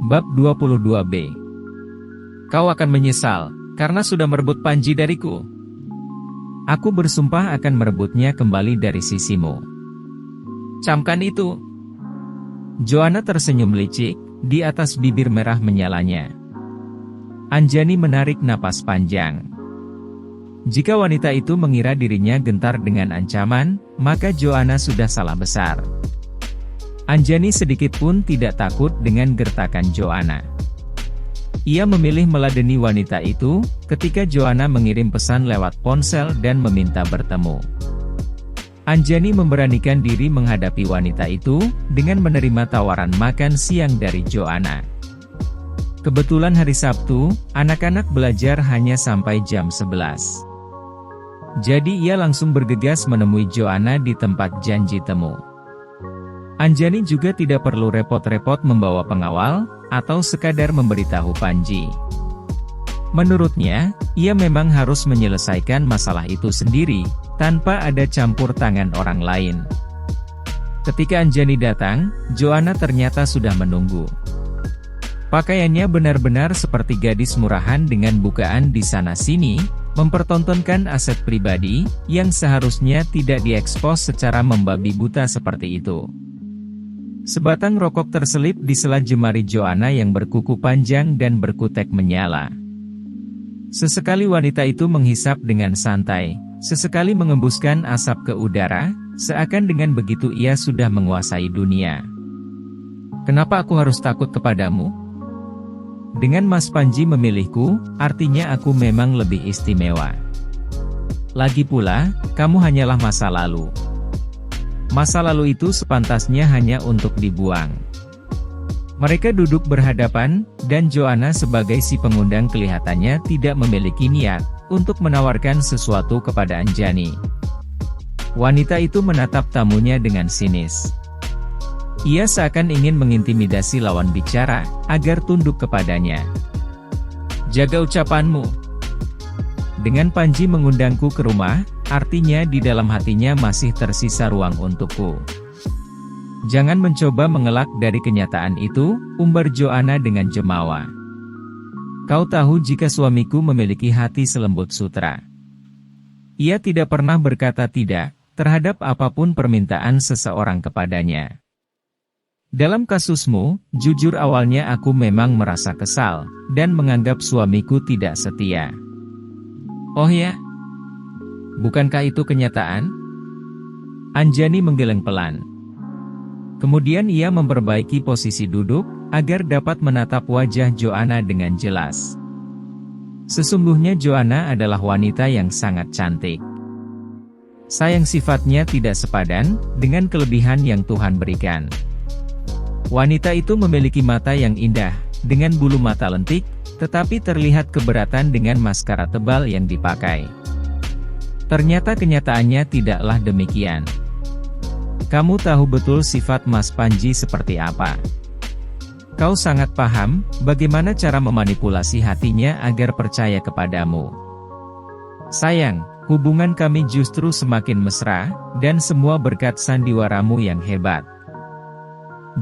Bab 22b. Kau akan menyesal, karena sudah merebut Panji dariku. Aku bersumpah akan merebutnya kembali dari sisimu. Camkan itu. Joanna tersenyum licik, di atas bibir merah menyalanya. Anjani menarik napas panjang. Jika wanita itu mengira dirinya gentar dengan ancaman, maka Joanna sudah salah besar. Anjani sedikit pun tidak takut dengan gertakan Joanna. Ia memilih meladeni wanita itu, ketika Joanna mengirim pesan lewat ponsel dan meminta bertemu. Anjani memberanikan diri menghadapi wanita itu, dengan menerima tawaran makan siang dari Joanna. Kebetulan hari Sabtu, anak-anak belajar hanya sampai jam 11. Jadi ia langsung bergegas menemui Joanna di tempat janji temu. Anjani juga tidak perlu repot-repot membawa pengawal, atau sekadar memberitahu Panji. Menurutnya, ia memang harus menyelesaikan masalah itu sendiri, tanpa ada campur tangan orang lain. Ketika Anjani datang, Joanna ternyata sudah menunggu. Pakaiannya benar-benar seperti gadis murahan dengan bukaan di sana-sini, mempertontonkan aset pribadi, yang seharusnya tidak diekspos secara membabi buta seperti itu. Sebatang rokok terselip di sela jemari Joanna yang berkuku panjang dan berkutek menyala. Sesekali wanita itu menghisap dengan santai, sesekali mengembuskan asap ke udara, seakan dengan begitu ia sudah menguasai dunia. Kenapa aku harus takut kepadamu? Dengan Mas Panji memilihku, artinya aku memang lebih istimewa. Lagi pula, kamu hanyalah masa lalu. Masa lalu itu sepantasnya hanya untuk dibuang. Mereka duduk berhadapan, dan Joanna sebagai si pengundang kelihatannya tidak memiliki niat untuk menawarkan sesuatu kepada Anjani. Wanita itu menatap tamunya dengan sinis. Ia seakan ingin mengintimidasi lawan bicara, agar tunduk kepadanya. Jaga ucapanmu. Dengan Panji mengundangku ke rumah, artinya di dalam hatinya masih tersisa ruang untukku. Jangan mencoba mengelak dari kenyataan itu, umbar Joanna dengan jemawa. Kau tahu jika suamiku memiliki hati selembut sutra. Ia tidak pernah berkata tidak, terhadap apapun permintaan seseorang kepadanya. Dalam kasusmu, jujur awalnya aku memang merasa kesal, dan menganggap suamiku tidak setia. Oh ya? Bukankah itu kenyataan? Anjani menggeleng pelan. Kemudian ia memperbaiki posisi duduk, agar dapat menatap wajah Joanna dengan jelas. Sesungguhnya Joanna adalah wanita yang sangat cantik. Sayang sifatnya tidak sepadan, dengan kelebihan yang Tuhan berikan. Wanita itu memiliki mata yang indah, dengan bulu mata lentik, tetapi terlihat keberatan dengan maskara tebal yang dipakai. Ternyata kenyataannya tidaklah demikian. Kamu tahu betul sifat Mas Panji seperti apa. Kau sangat paham, bagaimana cara memanipulasi hatinya agar percaya kepadamu. Sayang, hubungan kami justru semakin mesra, dan semua berkat sandiwaramu yang hebat.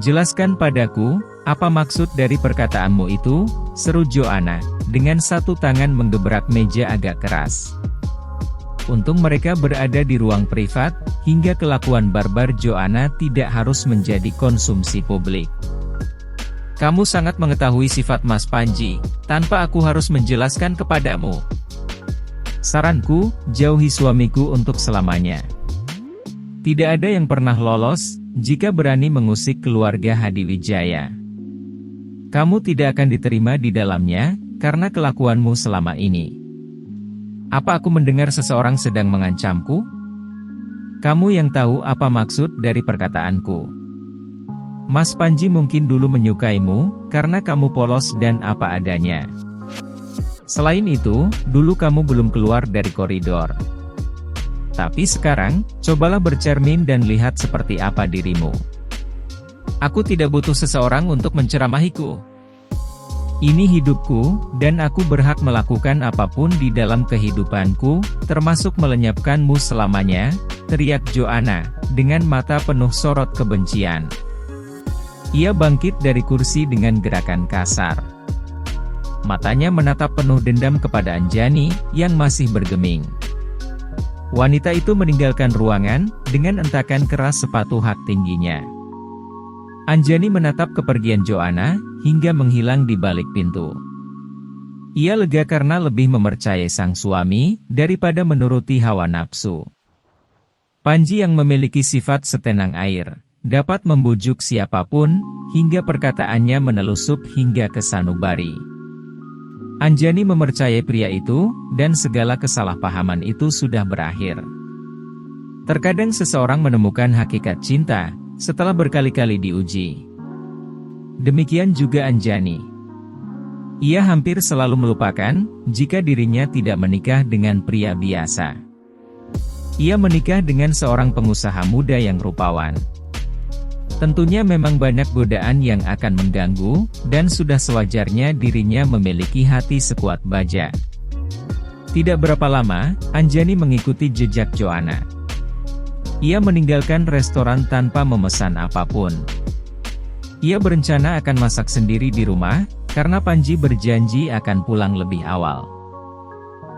Jelaskan padaku, apa maksud dari perkataanmu itu, seru Joanna, dengan satu tangan menggebrak meja agak keras. Untung mereka berada di ruang privat, hingga kelakuan barbar Joanna tidak harus menjadi konsumsi publik. Kamu sangat mengetahui sifat Mas Panji, tanpa aku harus menjelaskan kepadamu. Saranku, jauhi suamiku untuk selamanya. Tidak ada yang pernah lolos, jika berani mengusik keluarga Hadiwijaya. Kamu tidak akan diterima di dalamnya, karena kelakuanmu selama ini. Apa aku mendengar seseorang sedang mengancamku? Kamu yang tahu apa maksud dari perkataanku. Mas Panji mungkin dulu menyukaimu, karena kamu polos dan apa adanya. Selain itu, dulu kamu belum keluar dari koridor. Tapi sekarang, cobalah bercermin dan lihat seperti apa dirimu. Aku tidak butuh seseorang untuk menceramahiku. Ini hidupku, dan aku berhak melakukan apapun di dalam kehidupanku, termasuk melenyapkanmu selamanya, teriak Joanna, dengan mata penuh sorot kebencian. Ia bangkit dari kursi dengan gerakan kasar. Matanya menatap penuh dendam kepada Anjani, yang masih bergeming. Wanita itu meninggalkan ruangan, dengan entakan keras sepatu hak tingginya. Anjani menatap kepergian Joanna, hingga menghilang di balik pintu. Ia lega karena lebih mempercayai sang suami, daripada menuruti hawa nafsu. Panji yang memiliki sifat setenang air, dapat membujuk siapapun, hingga perkataannya menelusup hingga ke sanubari. Anjani mempercayai pria itu, dan segala kesalahpahaman itu sudah berakhir. Terkadang seseorang menemukan hakikat cinta, setelah berkali-kali diuji. Demikian juga Anjani. Ia hampir selalu melupakan, jika dirinya tidak menikah dengan pria biasa. Ia menikah dengan seorang pengusaha muda yang rupawan. Tentunya memang banyak godaan yang akan mengganggu, dan sudah sewajarnya dirinya memiliki hati sekuat baja. Tidak berapa lama, Anjani mengikuti jejak Joanna. Ia meninggalkan restoran tanpa memesan apapun. Ia berencana akan masak sendiri di rumah, karena Panji berjanji akan pulang lebih awal.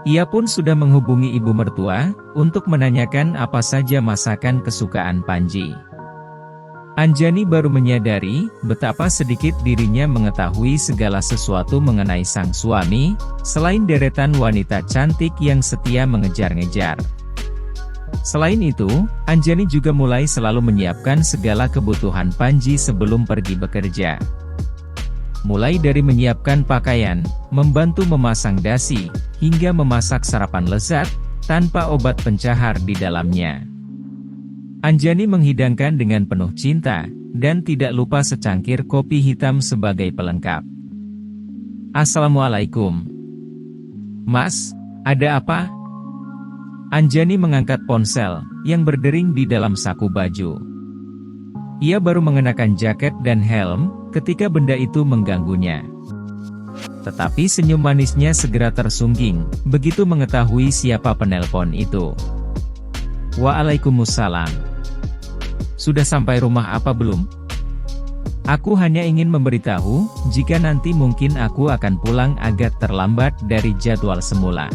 Ia pun sudah menghubungi ibu mertua, untuk menanyakan apa saja masakan kesukaan Panji. Anjani baru menyadari, betapa sedikit dirinya mengetahui segala sesuatu mengenai sang suami, selain deretan wanita cantik yang setia mengejar-ngejar. Selain itu, Anjani juga mulai selalu menyiapkan segala kebutuhan Panji sebelum pergi bekerja. Mulai dari menyiapkan pakaian, membantu memasang dasi, hingga memasak sarapan lezat, tanpa obat pencahar di dalamnya. Anjani menghidangkan dengan penuh cinta, dan tidak lupa secangkir kopi hitam sebagai pelengkap. Assalamualaikum. Mas, ada apa? Anjani mengangkat ponsel, yang berdering di dalam saku baju. Ia baru mengenakan jaket dan helm, ketika benda itu mengganggunya. Tetapi senyum manisnya segera tersungging, begitu mengetahui siapa penelpon itu. Waalaikumsalam. Sudah sampai rumah apa belum? Aku hanya ingin memberitahu, jika nanti mungkin aku akan pulang agak terlambat dari jadwal semula.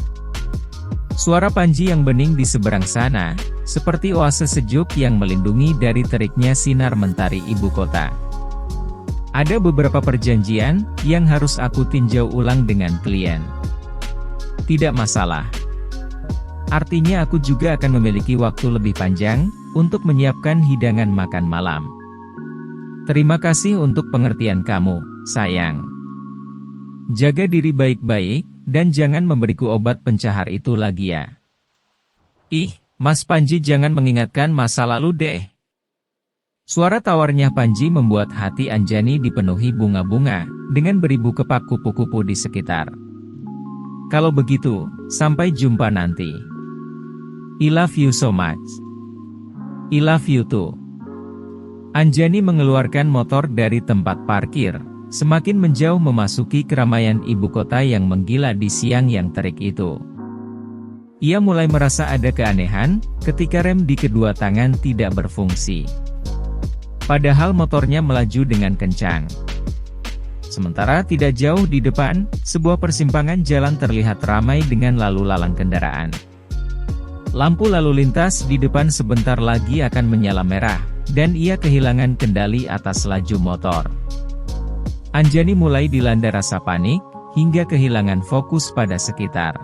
Suara Panji yang bening di seberang sana, seperti oase sejuk yang melindungi dari teriknya sinar mentari ibu kota. Ada beberapa perjanjian, yang harus aku tinjau ulang dengan klien. Tidak masalah. Artinya aku juga akan memiliki waktu lebih panjang, untuk menyiapkan hidangan makan malam. Terima kasih untuk pengertian kamu, sayang. Jaga diri baik-baik, dan jangan memberiku obat pencahar itu lagi ya. Ih, Mas Panji jangan mengingatkan masa lalu deh. Suara tawarnya Panji membuat hati Anjani dipenuhi bunga-bunga, dengan beribu kepak kupu-kupu di sekitar. Kalau begitu, sampai jumpa nanti. I love you so much. I love you too. Anjani mengeluarkan motor dari tempat parkir, semakin menjauh memasuki keramaian ibu kota yang menggila di siang yang terik itu. Ia mulai merasa ada keanehan, ketika rem di kedua tangan tidak berfungsi. Padahal motornya melaju dengan kencang. Sementara tidak jauh di depan, sebuah persimpangan jalan terlihat ramai dengan lalu lalang kendaraan. Lampu lalu lintas di depan sebentar lagi akan menyala merah, dan ia kehilangan kendali atas laju motor. Anjani mulai dilanda rasa panik, hingga kehilangan fokus pada sekitar.